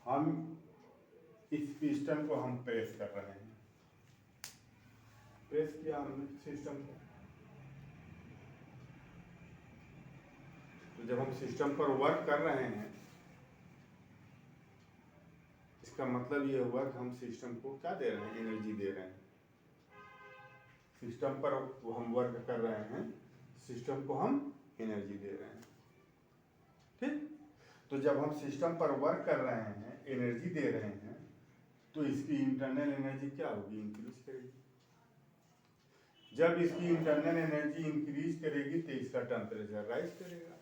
हम इस पिस्टन को हम प्रेस कर रहे हैं, प्रेस किया हमने सिस्टम को। तो जब हम सिस्टम पर वर्क कर रहे हैं, इसका मतलब ये हुआ कि हम सिस्टम को क्या दे रहे हैं, एनर्जी दे रहे हैं। सिस्टम पर हम वर्क कर रहे हैं, सिस्टम को हम एनर्जी दे रहे हैं। ठीक, तो जब हम सिस्टम पर वर्क कर रहे हैं, एनर्जी दे रहे हैं, तो इसकी इंटरनल एनर्जी क्या होगी, इंक्रीज करेगी। जब इसकी इंटरनल एनर्जी इंक्रीज करेगी तो इसका टेम्परेचर राइज करेगा।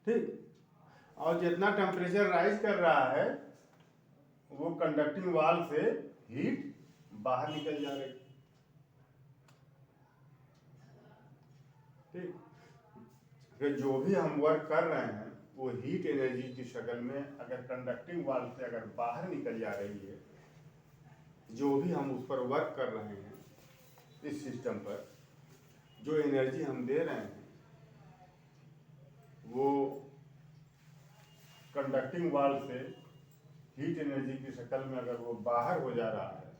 ठीक, और जितना टेम्परेचर राइज कर रहा है वो कंडक्टिंग वाल से हीट बाहर निकल जा रही है। ठीक, फिर जो भी हम वर्क कर रहे हैं वो हीट एनर्जी की शक्ल में अगर कंडक्टिंग वाल से अगर बाहर निकल जा रही है, जो भी हम उस पर वर्क कर रहे हैं, इस सिस्टम पर जो एनर्जी हम दे रहे हैं वो कंडक्टिंग वाल से हीट एनर्जी की शक्ल में अगर वो बाहर हो जा रहा है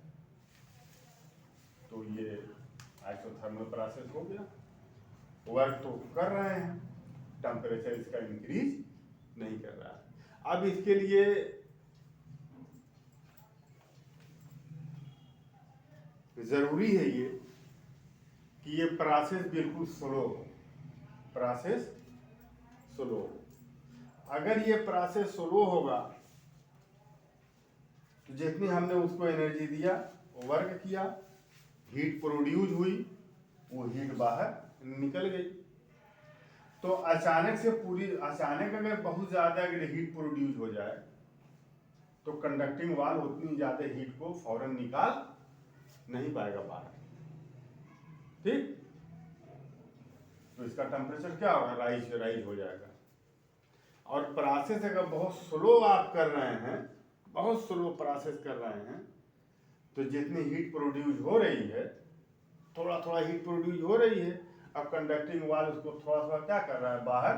तो ये आइसोथर्मल प्रोसेस हो गया। वर्क तो कर रहे हैं, टेम्परेचर इसका इंक्रीज नहीं कर रहा है। अब इसके लिए जरूरी है ये कि ये प्रोसेस बिल्कुल स्लो हो, प्रोसेस स्लो हो। अगर ये प्रोसेस स्लो होगा तो जितनी हमने उसको एनर्जी दिया, वर्क किया, हीट प्रोड्यूस हुई, वो हीट बाहर निकल गई। तो अचानक से अचानक अगर बहुत ज़्यादा अगर हीट प्रोड्यूस हो जाए तो कंडक्टिंग वाल उतनी ज़्यादा हीट को फौरन निकाल नहीं पाएगा बाहर। ठीक, तो इसका टेम्परेचर क्या होगा, राइज हो जाएगा। और प्रोसेस अगर बहुत स्लो आप कर रहे हैं, बहुत स्लो प्रोसेस कर रहे हैं, तो जितनी हीट प्रोड्यूस हो रही है, थोड़ा थोड़ा हीट प्रोड्यूस हो रही है, अब कंडक्टिंग वाल उसको थोड़ा थोड़ा क्या कर रहा है, बाहर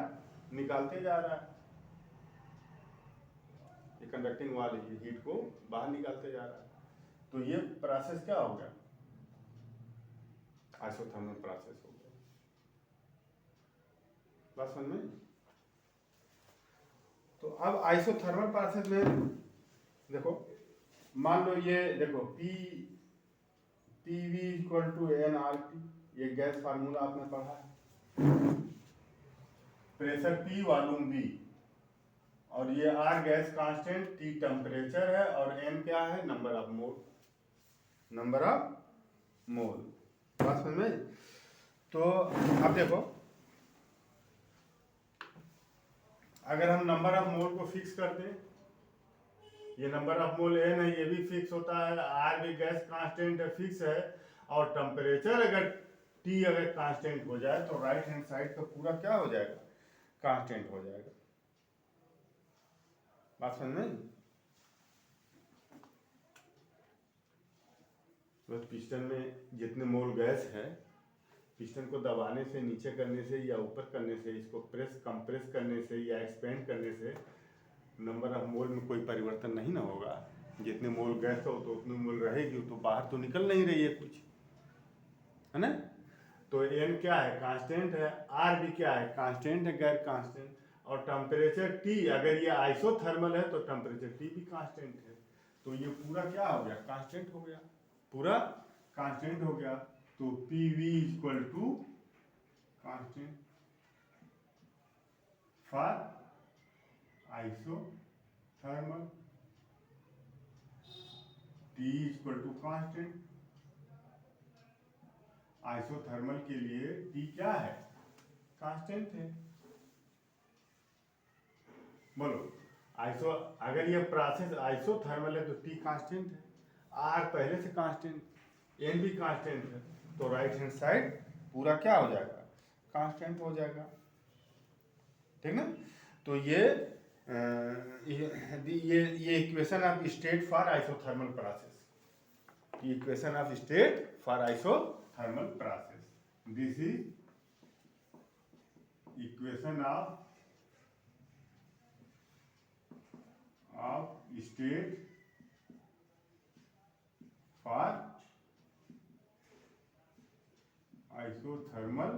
निकालते जा रहा है। ये कंडक्टिंग वाल हीट को बाहर निकालते जा रहा है। तो ये प्रोसेस क्या हो गया, आइसोथर्मल प्रोसेस हो गया। बात समझ में? तो अब आइसोथर्मल प्रोसेस में देखो, मान लो ये देखो PV इक्वल टू nRT, ये गैस फार्मूला आपने पढ़ा है। प्रेशर P, वॉल्यूम V, और ये R gas constant, T temperature है, और N क्या है, number of mole, number of mole. बात समझ में? तो अब देखो, अगर हम नंबर ऑफ मोल को फिक्स कर दें, ये नंबर ऑफ मोल N है, ये भी फिक्स होता है, R भी गैस कांस्टेंट है, फिक्स है, और टेम्परेचर अगर T अगर कांस्टेंट हो जाए तो राइट हैंड साइड का पूरा क्या हो जाएगा, कांस्टेंट हो जाएगा। बात समझ में? तो पिस्टन में जितने मोल गैस है, पिस्टन को दबाने से, नीचे करने से या ऊपर करने से, इसको कंप्रेस करने से या एक्सपेंड करने से नंबर ऑफ मोल में कोई परिवर्तन नहीं ना होगा। जितने मोल गैस हो तो उतनी मोल रहेगी, तो बाहर तो निकल नहीं रही है कुछ, है ना। तो N क्या है, कांस्टेंट है, R भी क्या है, कांस्टेंट है, गैर कांस्टेंट, और टेम्परेचर T, अगर ये आइसोथर्मल है तो टेम्परेचर T भी कांस्टेंट है। तो ये पूरा क्या हो गया, कांस्टेंट हो गया, पूरा कांस्टेंट हो गया। तो PV equal to constant for isothermal, T equal to constant. Isothermal के लिए T क्या है, कांस्टेंट है। बोलो, अगर ये प्रोसेस आइसोथर्मल है तो T कांस्टेंट है, R पहले से कांस्टेंट, N भी कांस्टेंट है, तो राइट हैंड साइड पूरा क्या हो जाएगा, कांस्टेंट हो जाएगा। ठीक ना। तो ये equation of state for isothermal process, equation of state for isothermal process, this is equation of state for isothermal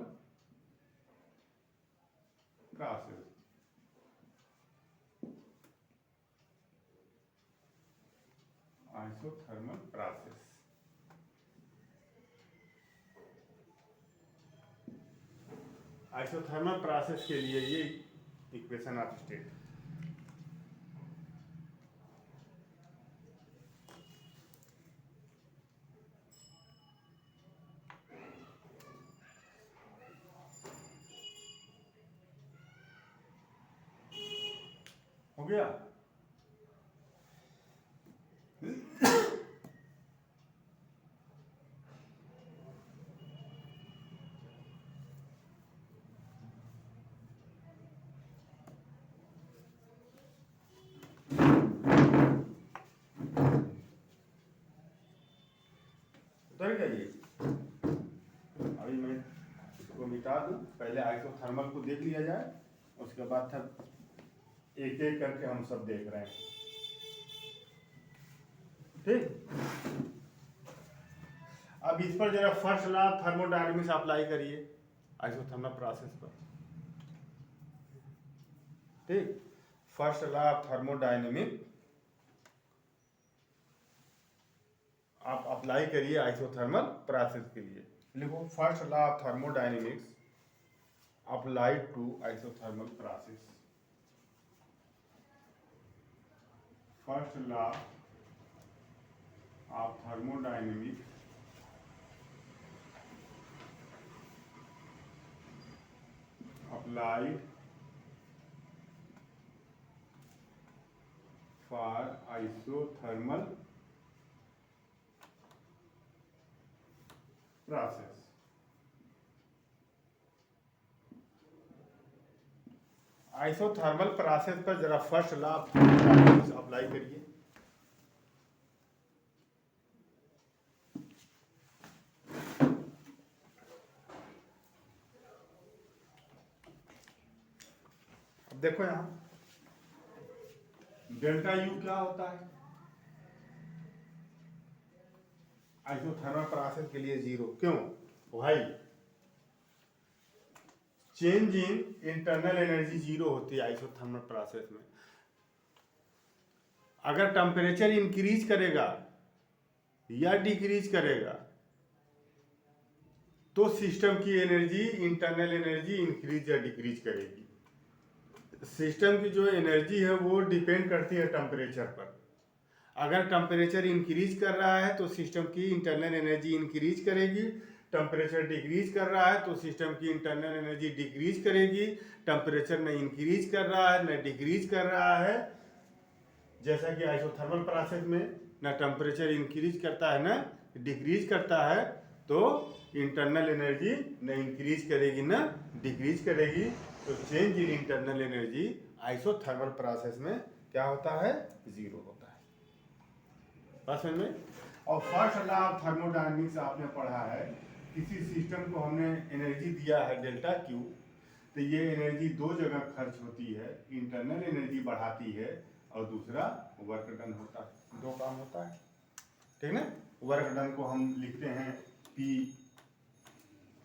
process. Isothermal process isothermal process के लिए ये इक्वेशन ऑफ स्टेट। हो गया। उतर गया ये। अभी मैं इसको मिटा दूं, पहले आइसोथर्मल को देख लिया जाए, उसके बाद तक एक एक करके हम सब देख रहे हैं। ठीक, अब इस पर जरा first law of thermodynamics apply करिए आइसोथर्मल प्रोसेस पर। ठीक, फर्स्ट लॉ ऑफ थर्मोडायनेमिक्स आप अप्लाई करिए आइसोथर्मल प्रोसेस के लिए। लिखो first law of thermodynamics applied to isothermal process. First law of thermodynamics applied for isothermal process। Isothermal process पर जरा first law of thermodynamics apply करिए। अब देखो यहां डेल्टा यू क्या होता है आइसोथर्मल प्रोसेस के लिए? जीरो। क्यों भाई? Change in internal energy zero होती है आइसोथर्मल प्रोसेस में। अगर टेम्परेचर इंक्रीज करेगा या डिक्रीज करेगा तो सिस्टम की एनर्जी, इंटरनल एनर्जी इंक्रीज या डिक्रीज करेगी। सिस्टम की जो एनर्जी है वो डिपेंड करती है टेम्परेचर पर। अगर टेम्परेचर इंक्रीज कर रहा है तो सिस्टम की इंटरनल एनर्जी इंक्रीज करेगी, टेम्परेचर डिक्रीज कर रहा है तो सिस्टम की इंटरनल एनर्जी डिक्रीज करेगी। टेम्परेचर न इंक्रीज कर रहा है न डिक्रीज कर रहा है, जैसा कि आइसोथर्मल प्रोसेस में न टेम्परेचर इंक्रीज करता है न डिक्रीज करता है, तो इंटरनल एनर्जी न इंक्रीज करेगी न डिक्रीज करेगी। तो change in internal energy isothermal process में क्या होता है? जीरो होता है। बस में। और फर्स्ट लॉ ऑफ थर्मोडायनेमिक्स आपने पढ़ा है, किसी सिस्टम को हमने एनर्जी दिया है डेल्टा क्यू, तो ये एनर्जी दो जगह खर्च होती है। इंटरनल एनर्जी बढ़ाती है और दूसरा वर्क डन होता है। दो काम होता है, ठीक ना? वर्क डन को हम लिखते हैं पी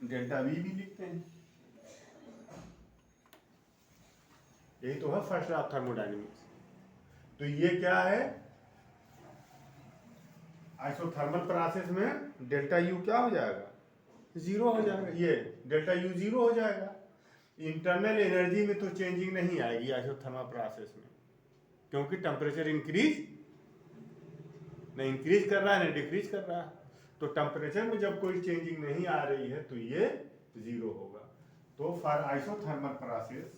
डेल्टा वी भी लिखते हैं। यही तो है फर्स्ट लॉ ऑफ थर्मोडायनेमिक्स। तो ये क्या है? आइसोथर्मल प्रोसेस में डेल्टा यू क्या हो जाएगा? जीरो हो जाएगा। ये डेल्टा यू जीरो हो जाएगा। इंटरनल एनर्जी में तो चेंजिंग नहीं आएगी आइसोथर्मल प्रोसेस में, क्योंकि टेम्परेचर इंक्रीज न इंक्रीज कर रहा है न डिक्रीज कर रहा है। तो टेम्परेचर में जब कोई चेंजिंग नहीं आ रही है तो ये जीरो होगा। तो for isothermal process,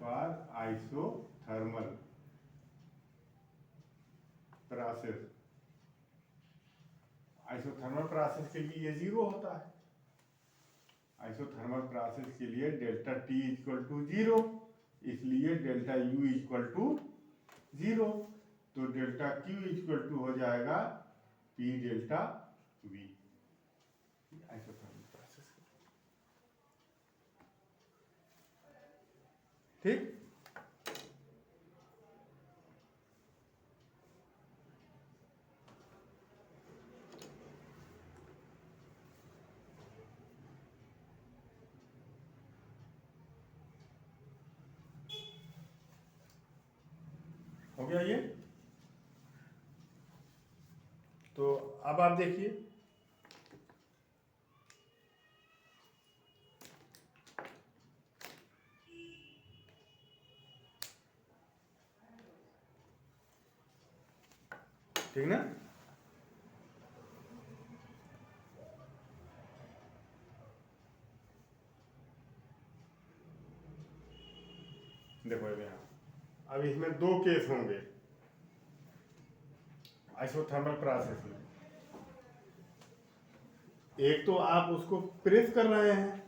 for isothermal process, isothermal process के लिए ये जीरो होता है। आइसोथर्मल प्रोसेस के लिए delta T equal to zero, इसलिए delta U equal to zero. तो डेल्टा क्यू इक्वल टू हो जाएगा P delta V. Isothermal process, ठीक। हो गया ये। तो अब आप देखिए, ठीक ना। देखो यहाँ अब इसमें दो केस होंगे आइसोथर्मल प्रोसेस में। एक तो आप उसको प्रेस कर रहे हैं,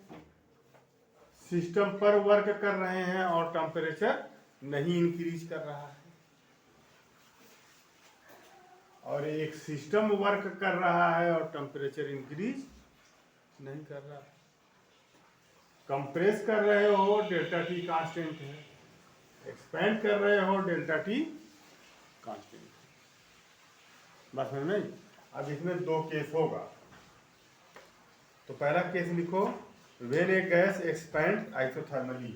सिस्टम पर वर्क कर रहे हैं और टेम्परेचर नहीं इंक्रीज कर रहा है, और एक सिस्टम वर्क कर रहा है और टेम्परेचर इंक्रीज नहीं कर रहा है। कंप्रेस कर रहे हो डेल्टा टी कांस्टेंट है, एक्सपेंड कर रहे हो डेल्टा टी कांस्टेंट है। बस में नहीं। अब इसमें दो केस होगा। तो पहला केस लिखो, when A gas expand isothermally.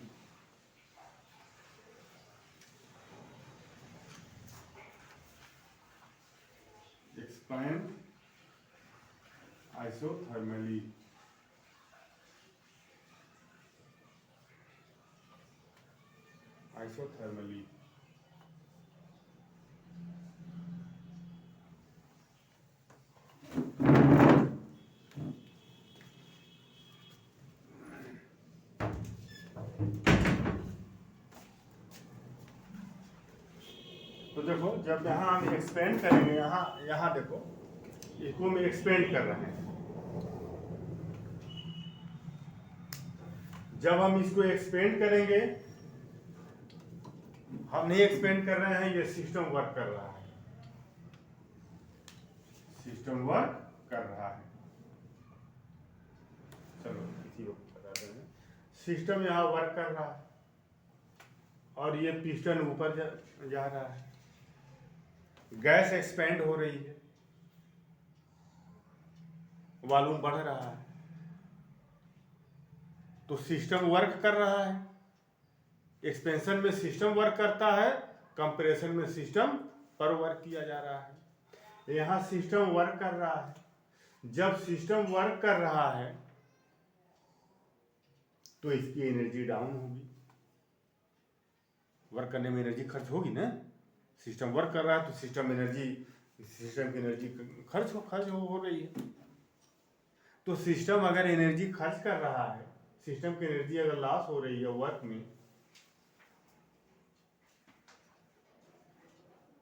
Expand isothermally. Isothermally तो देखो, जब यहाँ हम एक्सपेंड करेंगे, यहाँ देखो, इसको हम एक्सपेंड कर रहे हैं। जब हम इसको एक्सपेंड करेंगे, हम नहीं एक्सपेंड कर रहे हैं, ये सिस्टम वर्क कर रहा है, सिस्टम वर्क कर रहा है। चलो किसी को बता देंगे, सिस्टम यहाँ वर्क कर रहा है और ये पिस्टन ऊपर जा रहा है, गैस एक्सपेंड हो रही है, वॉल्यूम बढ़ रहा है, तो सिस्टम वर्क कर रहा है। एक्सपेंशन में सिस्टम वर्क करता है, कंप्रेशन में सिस्टम पर वर्क किया जा रहा है। यहाँ सिस्टम वर्क कर रहा है। जब सिस्टम वर्क कर रहा है तो इसकी एनर्जी डाउन होगी। वर्क करने में एनर्जी खर्च होगी ना। सिस्टम वर्क कर रहा है तो सिस्टम की एनर्जी खर्च हो रही है। तो सिस्टम अगर एनर्जी खर्च कर रहा है, सिस्टम की एनर्जी अगर लॉस हो रही है वर्क में,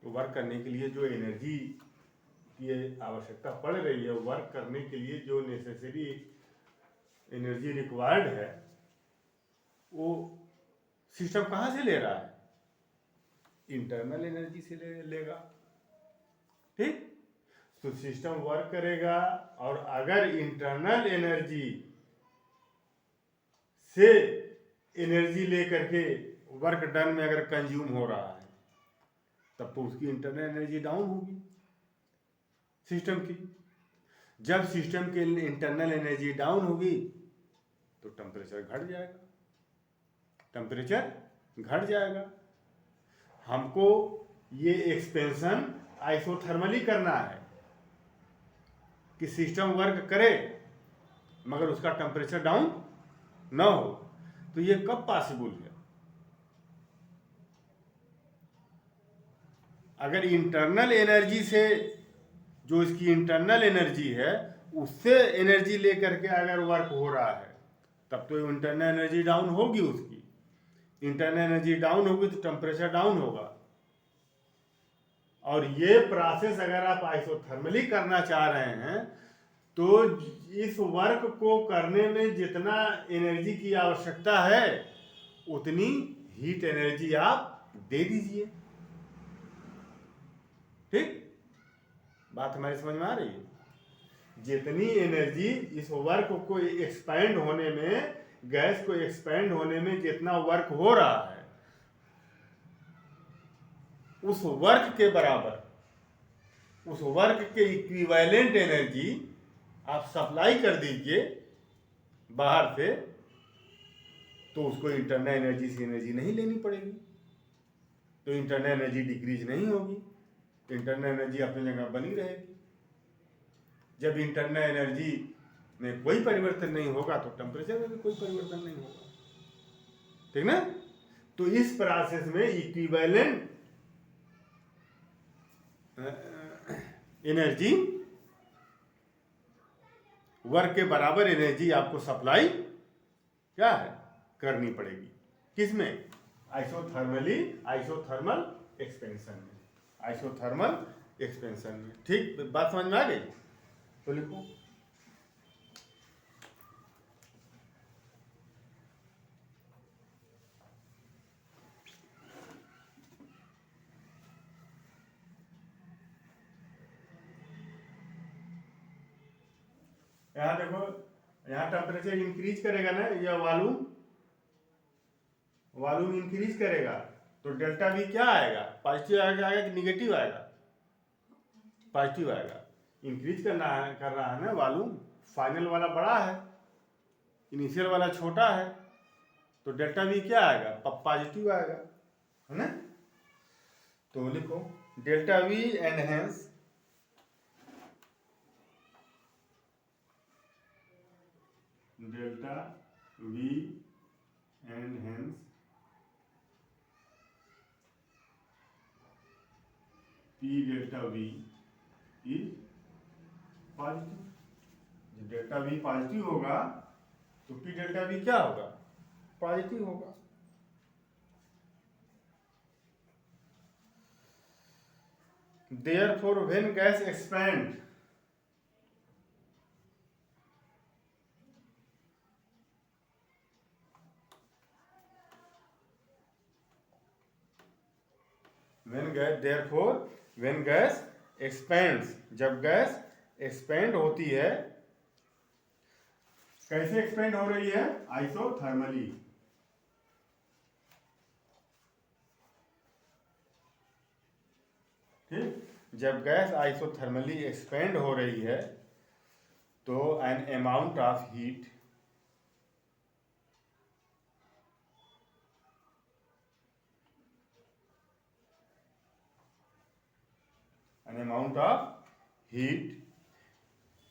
तो वर्क करने के लिए जो एनर्जी की आवश्यकता पड़ रही है, वर्क करने के लिए जो नेसेसरी एनर्जी रिक्वायर्ड है, वो सिस्टम कहाँ से ले रहा है? इंटरनल एनर्जी से लेगा। ठीक। तो सिस्टम वर्क करेगा, और अगर इंटरनल एनर्जी से एनर्जी लेकर के वर्क डन में अगर कंज्यूम हो रहा है, तब तो उसकी इंटरनल एनर्जी डाउन होगी सिस्टम की। जब सिस्टम की इंटरनल एनर्जी डाउन होगी तो टेम्परेचर घट जाएगा। हमको ये एक्सपेंशन आइसोथर्मली करना है कि सिस्टम वर्क करे मगर उसका टेम्परेचर डाउन न हो। तो ये कब पॉसिबल है? अगर इंटरनल एनर्जी से, जो इसकी इंटरनल एनर्जी है, उससे एनर्जी लेकर के अगर वर्क हो रहा है, तब तो इंटरनल एनर्जी डाउन होगी। उसकी इंटरनल एनर्जी डाउन होगी तो टेम्परेचर डाउन होगा। और ये प्रोसेस अगर आप आइसोथर्मली करना चाह रहे हैं, तो इस वर्क को करने में जितना एनर्जी की आवश्यकता है, उतनी हीट एनर्जी आप दे दीजिए। ठीक, बात हमारी समझ में आ रही है? जितनी एनर्जी इस वर्क को एक्सपैंड होने में, गैस को एक्सपैंड होने में जितना वर्क हो रहा है, उस वर्क के बराबर, उस वर्क के इक्विवेलेंट एनर्जी आप सप्लाई कर दीजिए बाहर से, तो उसको इंटरनल एनर्जी से एनर्जी नहीं लेनी पड़ेगी। तो इंटरनल एनर्जी डिक्रीज नहीं होगी, इंटरनल एनर्जी अपनी जगह बनी रहेगी। जब इंटरनल एनर्जी में कोई परिवर्तन नहीं होगा तो टेम्परेचर में भी कोई परिवर्तन नहीं होगा, ठीक ना। तो इस प्रोसेस में इक्विवेलेंट एनर्जी वर्क के बराबर एनर्जी आपको सप्लाई क्या है करनी पड़ेगी, किसमें, आइसोथर्मल एक्सपेंशन में, आइसोथर्मल एक्सपेंशन में। ठीक, बात समझ में आ गई? तो लिखो यहाँ देखो, यहाँ टेम्परेचर इंक्रीज करेगा ना, या वॉल्यूम इंक्रीज करेगा तो डेल्टा वी क्या आएगा, पॉजिटिव आएगा कि निगेटिव आएगा, पॉजिटिव आएगा। इंक्रीज कर रहा है ना वॉल्यूम, फाइनल वाला बड़ा है, इनिशियल वाला छोटा है, तो डेल्टा वी क्या आएगा, पॉजिटिव आएगा, है ना। तो लिखो delta we enhance delta we enhance P delta we is positive. जब डेल्टा वी पॉजिटिव होगा तो पी डेल्टा वी क्या होगा, पॉजिटिव होगा। Therefore, when gas expand, when gas expands, जब गैस एक्सपेंड होती है, कैसे एक्सपेंड हो रही है, आइसोथर्मली। ठीक, जब गैस आइसोथर्मली एक्सपेंड हो रही है तो एन अमाउंट ऑफ हीट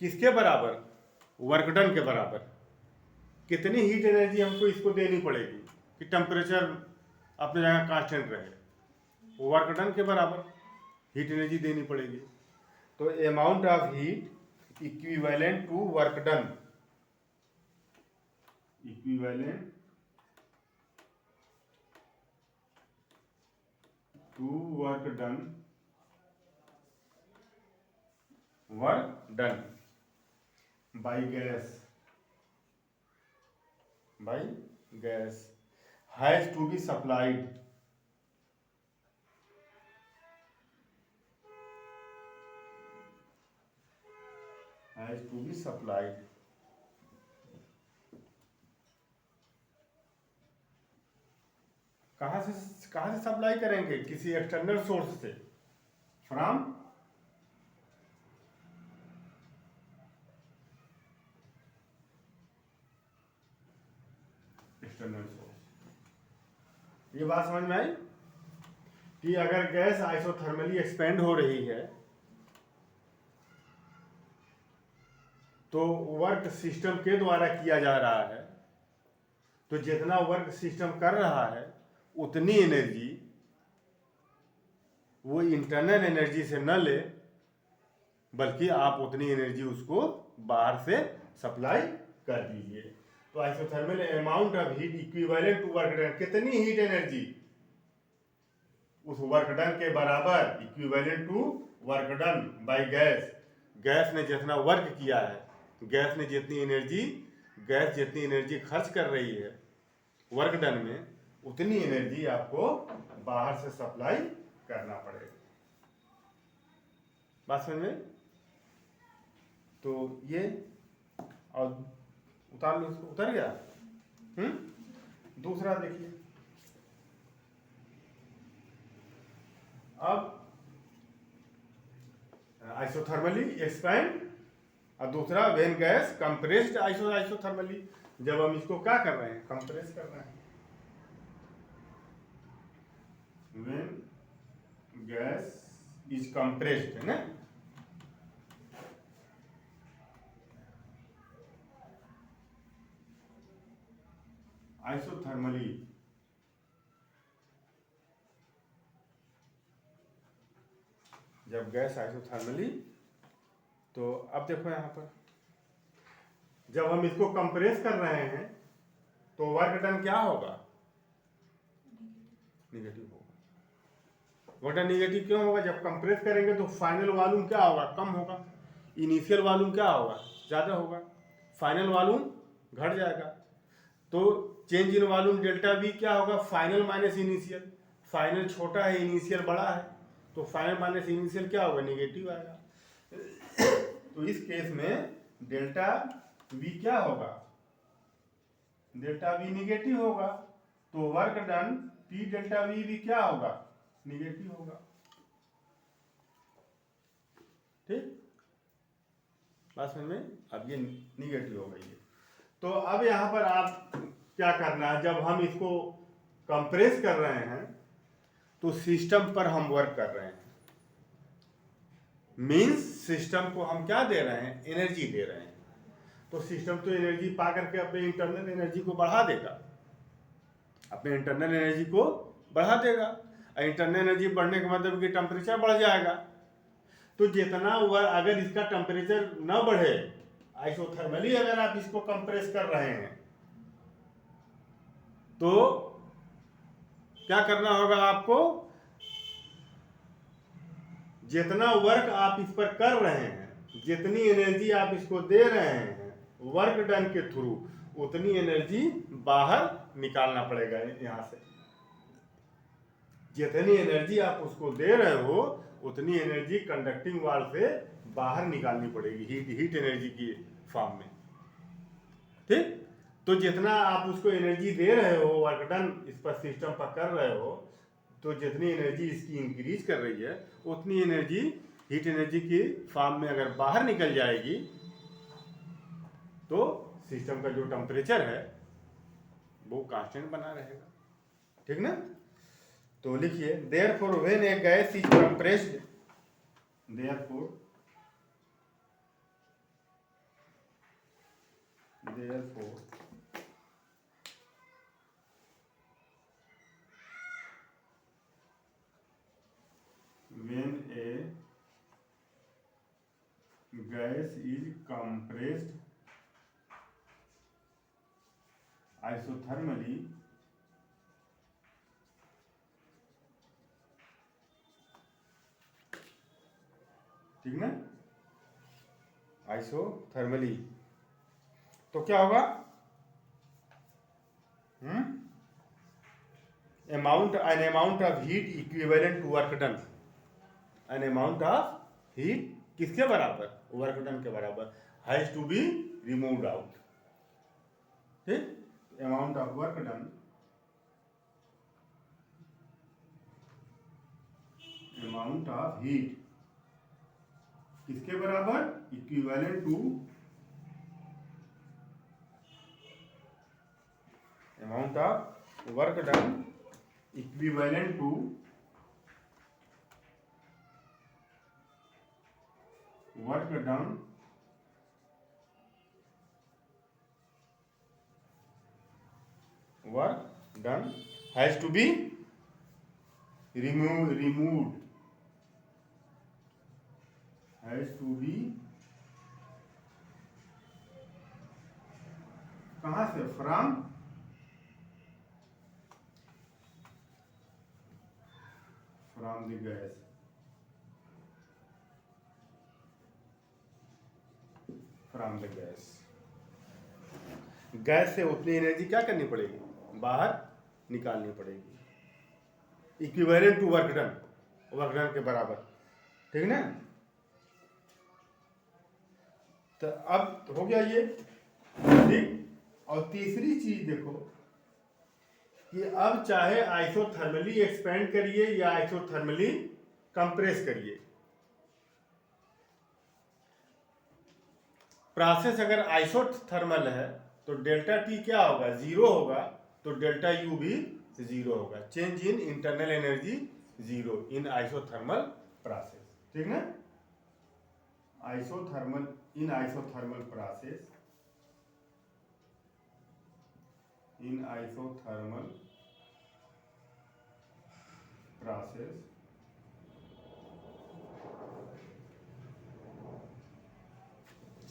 किसके बराबर, वर्क डन के बराबर। कितनी हीट एनर्जी हमको इसको देनी पड़ेगी कि टेम्परेचर अपने जगह कांस्टेंट रहे, वर्क डन के बराबर हीट एनर्जी देनी पड़ेगी। तो amount of heat equivalent to work done, equivalent to work done by gas has to be supplied कहाँ से सप्लाई करेंगे, किसी एक्सटर्नल सोर्स से, फ्रॉम एक्सटर्नल सोर्स। ये बात समझ में आई कि अगर गैस आइसोथर्मली एक्सपेंड हो रही है तो वर्क सिस्टम के द्वारा किया जा रहा है, तो जितना वर्क सिस्टम कर रहा है उतनी एनर्जी वो इंटरनल एनर्जी से न ले, बल्कि आप उतनी एनर्जी उसको बाहर से सप्लाई कर दीजिए। तो isothermal amount of heat equivalent to work done, कितनी हीट एनर्जी उस वर्क डन के बराबर, equivalent to work done by gas, gas ने जितना वर्क किया है, गैस जितनी एनर्जी खर्च कर रही है वर्क डन में, उतनी एनर्जी आपको बाहर से सप्लाई करना पड़ेगा। बात समझ में? तो ये और उतार लो इसको, उतर गया। दूसरा देखिए, अब आइसोथर्मली एक्सपेंड और दूसरा व्हेन गैस कंप्रेस्ड आइसोथर्मली। जब हम इसको क्या कर रहे हैं, कंप्रेस कर रहे हैं, व्हेन इज कंप्रेस्ड, है ना। आइसोथर्मली, जब गैस आइसोथर्मली, तो अब देखो यहाँ पर जब हम इसको कंप्रेस कर रहे हैं तो वर्क डन क्या होगा, निगेटिव होगा। वर्क डन निगेटिव क्यों होगा, जब कंप्रेस करेंगे तो फाइनल वॉल्यूम क्या होगा, कम होगा। इनिशियल वॉल्यूम क्या होगा, ज़्यादा होगा। फाइनल वॉल्यूम घट जाएगा। तो change in volume delta we क्या होगा, फाइनल माइनस इनिशियल। फाइनल छोटा है, इनिशियल बड़ा है, तो फाइनल माइनस इनिशियल क्या होगा, निगेटिव आएगा। तो इस केस में डेल्टा वी क्या होगा, डेल्टा वी निगेटिव होगा। तो work done P delta we भी क्या होगा, निगेटिव होगा। ठीक, बात समझ में। अब ये निगेटिव हो गई है। तो अब यहां पर आप क्या करना है, जब हम इसको कंप्रेस कर रहे हैं तो सिस्टम पर हम वर्क कर रहे हैं। मींस सिस्टम को हम क्या दे रहे हैं, एनर्जी दे रहे हैं। तो सिस्टम तो एनर्जी पा करके अपने इंटरनल एनर्जी को बढ़ा देगा, अपने इंटरनल एनर्जी को बढ़ा देगा। और इंटरनल एनर्जी बढ़ने का मतलब कि टेम्परेचर बढ़ जाएगा। तो जितना वह अगर इसका टेम्परेचर न बढ़े, आइसोथर्मली अगर आप इसको कंप्रेस कर रहे हैं, तो क्या करना होगा आपको, जितना वर्क आप इस पर कर रहे हैं, जितनी एनर्जी आप इसको दे रहे हैं वर्क डन के थ्रू, उतनी एनर्जी बाहर निकालना पड़ेगा यहां से। जितनी एनर्जी आप उसको दे रहे हो उतनी एनर्जी कंडक्टिंग वाल से बाहर निकालनी पड़ेगी, हीट एनर्जी की फॉर्म में। ठीक, तो जितना आप उसको एनर्जी दे रहे हो, वर्क डन इस पर सिस्टम पर कर रहे हो, तो जितनी एनर्जी इसकी इंक्रीज कर रही है उतनी एनर्जी हीट एनर्जी की फॉर्म में अगर बाहर निकल जाएगी तो सिस्टम का जो टेम्परेचर है वो कांस्टेंट बना रहेगा। ठीक ना। तो लिखिए, therefore when A gas is compressed, therefore when a gas is compressed isothermally, ठीक ना, आइसोथर्मली, तो क्या होगा, amount of heat equivalent to work done, an amount of heat किसके बराबर, वर्क डन के बराबर, has to be removed out. ठीक, amount of work done, amount of heat किसके बराबर, equivalent to, amount of work done equivalent to work done has to be removed has to be, कहां से, from the gas, from the gas से उतनी energy क्या करनी पड़ेगी, बाहर निकालनी पड़ेगी, इक्विवेलेंट टू वर्क डन के बराबर। ठीक ना। तो अब हो गया ये। ठीक, और तीसरी चीज देखो कि अब चाहे आइसोथर्मली एक्सपेंड करिए या आइसोथर्मली कंप्रेस करिए, प्रोसेस अगर आइसोथर्मल है तो डेल्टा टी क्या होगा, जीरो होगा, तो डेल्टा यू भी जीरो होगा। Change in internal energy zero in isothermal process. ठीक ना। Isothermal, in isothermal process, in isothermal process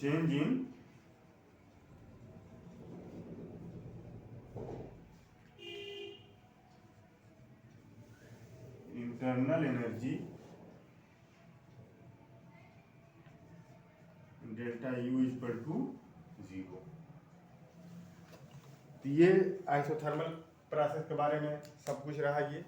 change in internal energy delta U equal to 0। तो ये आइसोथर्मल प्रोसेस के बारे में सब कुछ रहा ये।